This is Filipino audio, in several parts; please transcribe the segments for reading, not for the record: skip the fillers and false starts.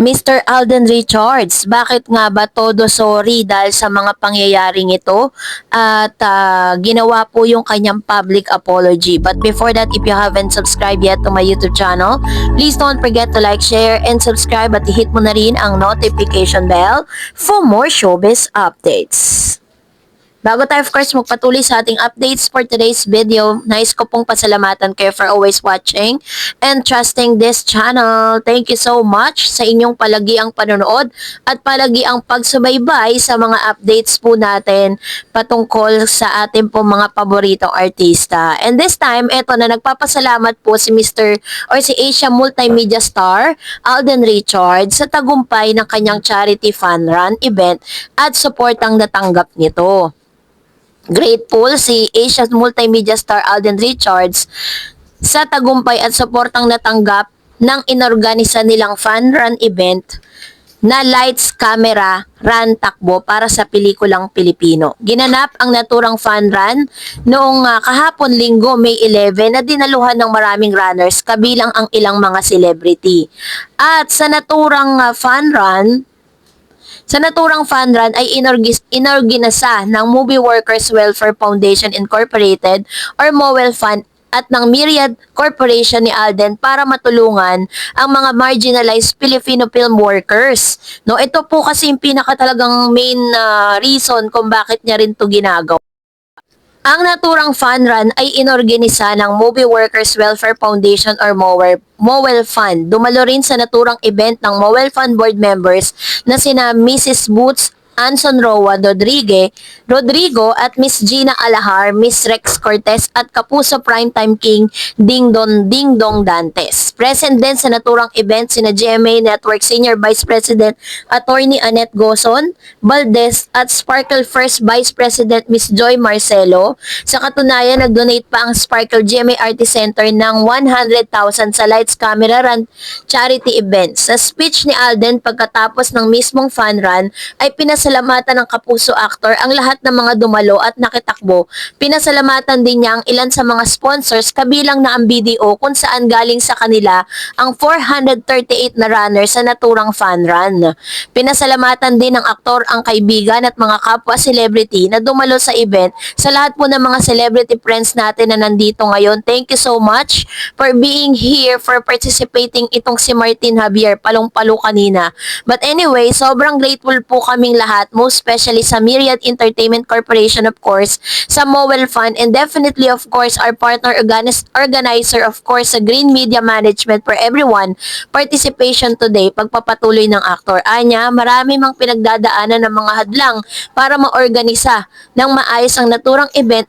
Mr. Alden Richards, bakit nga ba todo sorry dahil sa mga pangyayaring ito? At ginawa po yung kanyang public apology. But before that, if you haven't subscribed yet to my YouTube channel, please don't forget to like, share, and subscribe at hit mo na rin ang notification bell for more showbiz updates. Bago tayo of course magpatuloy sa ating updates for today's video, nais ko pong pasalamatan kayo for always watching and trusting this channel. Thank you so much sa inyong palagiang panonood at palagiang pagsubaybay sa mga updates po natin patungkol sa ating po mga paboritong artista. And this time, eto na nagpapasalamat po si Mr. or si Asia Multimedia Star Alden Richards sa tagumpay ng kanyang charity fun run event at suportang natanggap nito. Grateful si Asia Multimedia Star Alden Richards sa tagumpay at suportang natanggap ng inorganisa nilang fun run event na Lights, Camera, Run Takbo para sa pelikulang Pilipino. Ginanap ang naturang fun run noong kahapon Linggo, May 11 na dinaluhan ng maraming runners kabilang ang ilang mga celebrity. At sa naturang fun run ay inorginasa ng Movie Workers Welfare Foundation Incorporated or MOWEL Fund at ng Myriad Corporation ni Alden para matulungan ang mga marginalized Filipino film workers. No, ito po kasi yung pinakatalagang main reason kung bakit niya rin to ginagawa. Ang naturang fun run ay inorganisa ng Movie Workers Welfare Foundation or MOWEL Fund. Dumalo rin sa naturang event ng MOWEL Fund board members na sina Mrs. Boots Anson Roa Rodrigo at Miss Gina Alahar, Miss Rex Cortez at Kapuso Primetime King Ding Dong Dantes. Present din sa naturang event sina GMA Network Senior Vice President Attorney Annette Gozon Valdez at Sparkle First Vice President Miss Joy Marcelo. Sa katunayan, nag-donate pa ang Sparkle GMA Artist Center ng 100,000 sa Lights Camera Run charity event. Sa speech ni Alden pagkatapos ng mismong fun run ay pinasalamatan ng Kapuso actor ang lahat ng mga dumalo at nakitakbo. Pinasalamatan din niya ang ilan sa mga sponsors kabilang na ang BDO kung saan galing sa kanila ang 438 na runners sa naturang fun run. Pinasalamatan din ng aktor ang kaibigan at mga kapwa celebrity na dumalo sa event. Sa lahat po ng mga celebrity friends natin na nandito ngayon, thank you so much for being here, for participating itong si Martin Javier, palong-palo kanina. But anyway, sobrang grateful po kaming lahat, most especially sa Myriad Entertainment Corporation of course, sa MOWEL Fund, and definitely of course our partner organizer of course sa Green Media Management for everyone participation today, pagpapatuloy ng aktor. Anya, marami mang pinagdadaanan ng mga hadlang para maorganisa ng maayos ang naturang event,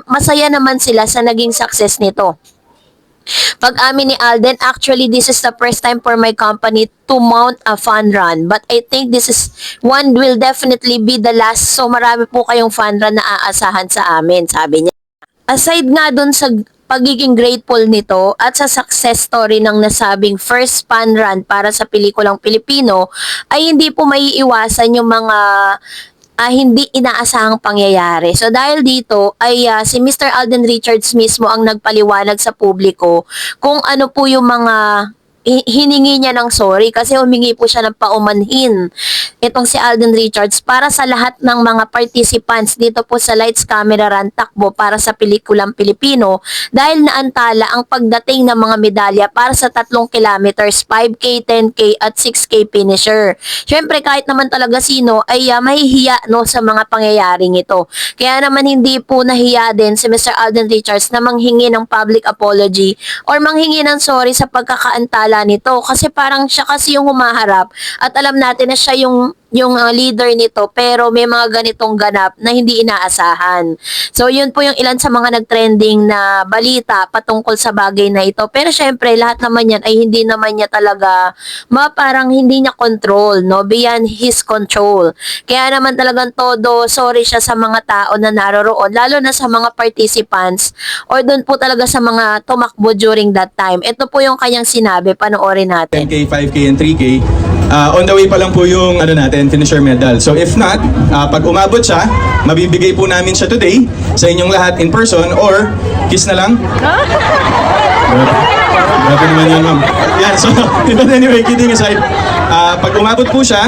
masaya naman sila sa naging success nito. Pag-amin ni Alden, actually this is the first time for my company to mount a fun run, but I think this is one will definitely be the last, so marami po kayong fun run na aasahan sa amin, sabi niya. Aside nga dun sa pagiging grateful nito at sa success story ng nasabing first fun run para sa pelikulang Pilipino, ay hindi po maiiwasan yung mga hindi inaasahang pangyayari. So dahil dito ay si Mr. Alden Richards mismo ang nagpaliwanag sa publiko kung ano po yung mga hiningi niya ng sorry kasi humingi po siya ng paumanhin itong si Alden Richards para sa lahat ng mga participants dito po sa Lights Camera Run Takbo para sa pelikulang Pilipino dahil naantala ang pagdating ng mga medalya para sa 3 kilometers, 5K, 10K at 6K finisher. Syempre kahit naman talaga sino ay mahihiya no sa mga pangyayaring ito. Kaya naman hindi po nahiya din si Mr. Alden Richards na manghingi ng public apology or manghingi ng sorry sa pagkakaantala nito kasi parang siya kasi yung humaharap at alam natin na siya yung leader nito pero may mga ganitong ganap na hindi inaasahan. So yun po yung ilan sa mga nagtrending na balita patungkol sa bagay na ito. Pero syempre lahat naman yan ay hindi naman niya talaga parang hindi niya control, no? Beyond his control. Kaya naman talagang todo sorry siya sa mga tao na naroroon, lalo na sa mga participants or doon po talaga sa mga tumakbo during that time. Ito po yung kanyang sinabi, panoorin natin. 10K, 5K, and 3K. On the way pa lang po yung finisher medal. So if not, pag umabot siya, mabibigay po namin siya today sa inyong lahat in person or kiss na lang. Grabe naman yun, ma'am. Yan, so, but anyway, kidding aside, Pag umabot po siya,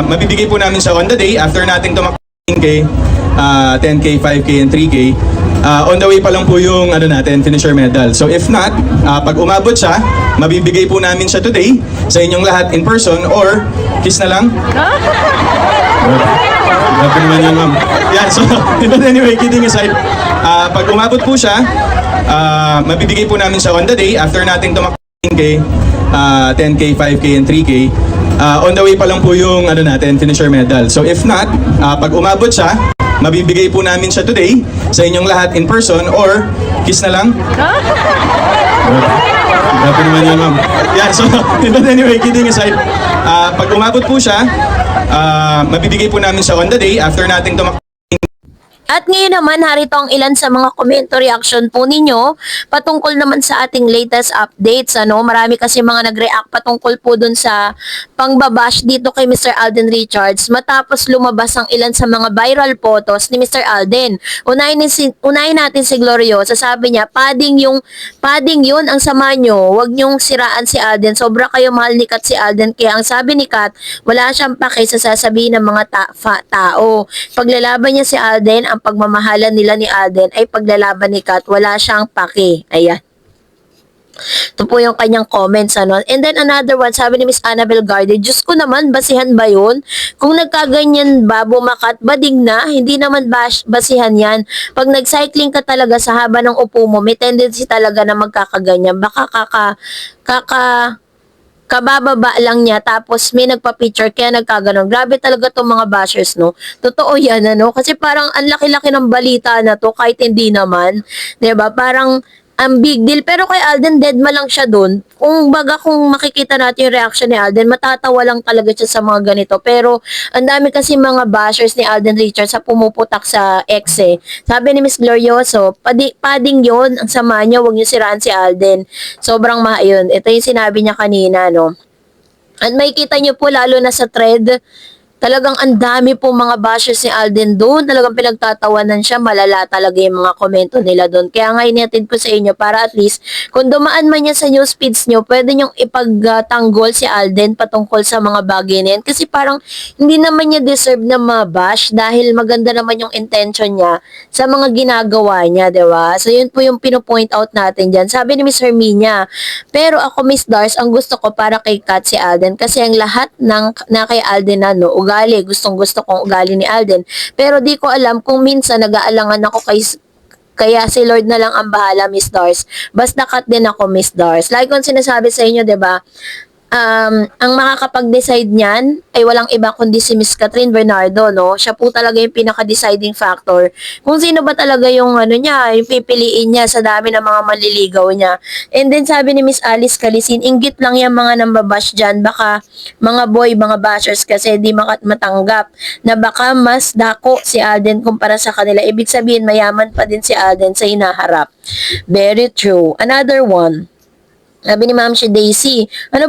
mabibigay po namin siya on the day after nating tumakbo 10K, 10K, 5K, and 3K. On the way pa lang po yung natin, finisher medal. So if not, pag umabot siya, mabibigay po namin siya today sa inyong lahat in person or kiss na lang. Grabe naman yun, ma'am. Yan, so, but anyway, kidding aside, pag umabot po siya, mabibigay po namin siya on the day after nating tumakbo 10K, 10K, 5K, and 3K. On the way pa lang po yung natin, finisher medal. So if not, pag umabot siya, mabibigay po namin siya today sa inyong lahat in person or kiss na lang. Grabe naman yun, ma'am. Yan, so, but anyway, kidding aside, pag umabot po siya, mabibigay po namin siya on the day after nating tumakbo. At ngayon naman, harito ang ilan sa mga komento reaction po ninyo patungkol naman sa ating latest updates. Marami kasi mga nag-react patungkol po dun sa pangbabash dito kay Mr. Alden Richards matapos lumabas ang ilan sa mga viral photos ni Mr. Alden. Unahin natin si Gloriosa. Sabi niya, padding yun ang sama nyo. Huwag nyong siraan si Alden. Sobra kayo mahal ni Kat si Alden. Kaya ang sabi ni Kat, wala siyang pake sa sasabihin ng mga tao. Paglalaban niya si Alden, ang pagmamahalan nila ni Alden ay paglalaban ni Kat, wala siyang pake. Ayan. Ito po yung kanyang comments, And then another one, sabi ni Miss Annabel Garde, Diyos ko naman, basihan ba yun? Kung nagkaganyan ba, bumakat, bading na, hindi naman basihan yan. Pag nag-cycling ka talaga sa haba ng upo mo, may tendency talaga na magkakaganyan. Baka kabababa lang niya tapos may nagpa-picture kaya nagkaganon. Grabe talaga tong mga bashers, no? Totoo yan, Kasi parang ang laki-laki ng balita na to kahit hindi naman. 'Di ba? Parang ang big deal. Pero kay Alden, deadma lang siya dun. Kung makikita natin yung reaction ni Alden, matatawa lang talaga siya sa mga ganito. Pero, ang dami kasi mga bashers ni Alden Richards sa pumuputak sa ex Sabi ni Miss Glorioso, padding yun, ang sama niya, huwag niyo siraan si Alden. Sobrang yun. Ito yung sinabi niya kanina, At makikita niyo po lalo na sa thread, talagang ang dami po mga bashers ni Alden doon. Talagang pinagtatawanan siya. Malala talaga yung mga komento nila doon. Kaya nga inihatid ko sa inyo para at least kung dumaan man yan sa news feeds nyo, pwede nyong ipagtanggol si Alden patungkol sa mga bagay na yan. Kasi parang hindi naman niya deserve na mabash dahil maganda naman yung intention niya sa mga ginagawa niya, diba? So yun po yung pinopoint out natin dyan. Sabi ni Miss Herminia, pero ako Miss Dars, ang gusto ko para kay Kat si Alden kasi ang lahat na kay Alden ugali. Gustong-gusto kong ugali ni Alden. Pero di ko alam kung minsan nag-aalangan ako kaya si Lord na lang ang bahala, Miss Dars. Basta Kat din ako, Miss Dars. Like kung sinasabi sa inyo, 'di ba? Ang makakapag-decide niyan ay walang iba kundi si Miss Catherine Bernardo, no? Siya po talaga yung pinaka-deciding factor. Kung sino ba talaga yung niya, yung pipiliin niya sa dami ng mga manliligaw niya. And then sabi ni Miss Alice Calisin, inggit lang yung mga nambabash dyan, baka mga mga bashers kasi di matanggap na baka mas dako si Alden kumpara sa kanila. Ibig sabihin, mayaman pa din si Alden sa hinaharap. Very true. Another one. Sabi ni Ma'am si Daisy, ano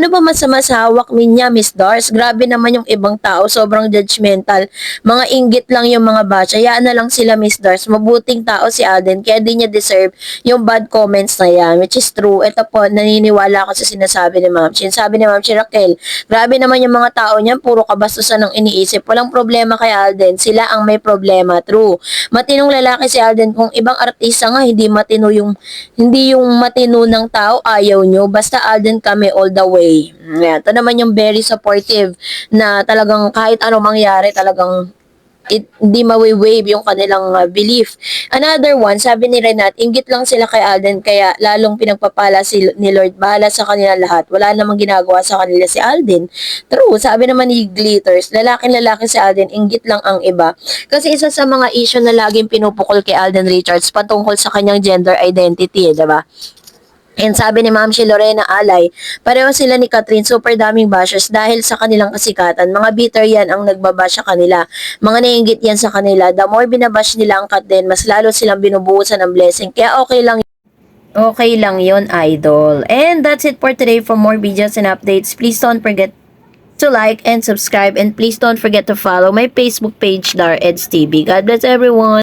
ba masama sa hawak niya, Miss Dars? Grabe naman yung ibang tao, sobrang judgmental. Mga inggit lang yung mga batch. Hayaan na lang sila, Miss Dars. Mabuting tao si Alden, kaya di niya deserve yung bad comments na yan, which is true. Ito po, naniniwala ako sa sinasabi ni Ma'am Chin. Sabi ni Ma'am si Raquel, grabe naman yung mga tao niyan, puro kabastusan ng iniisip. Walang problema kay Alden, sila ang may problema. True. Matinong lalaki si Alden, kung ibang artista nga, hindi yung matino ng tao, ayaw nyo. Basta Alden kami all the way. Ito naman yung very supportive na talagang kahit ano mangyari, talagang hindi mawi-wave yung kanilang belief. Another one, sabi ni Renat, inggit lang sila kay Alden kaya lalong pinagpapala ni Lord. Bahala sa kanila lahat. Wala namang ginagawa sa kanila si Alden. True, sabi naman ni Glitters, lalaki si Alden, inggit lang ang iba. Kasi isa sa mga issue na laging pinupukol kay Alden Richards patungkol sa kanyang gender identity, diba? And sabi ni Ma'am si Lorena Alay, pareho sila ni Catherine, super daming bashers dahil sa kanilang kasikatan. Mga bitter yan ang nagbabash sa kanila. Mga naiinggit yan sa kanila. The more binabash nila ang Kat din, mas lalo silang binubuhusan ng blessing. Kaya okay lang yon, idol. And that's it for today. For more videos and updates, please don't forget to like and subscribe. And please don't forget to follow my Facebook page, Dar Eds TV. God bless everyone.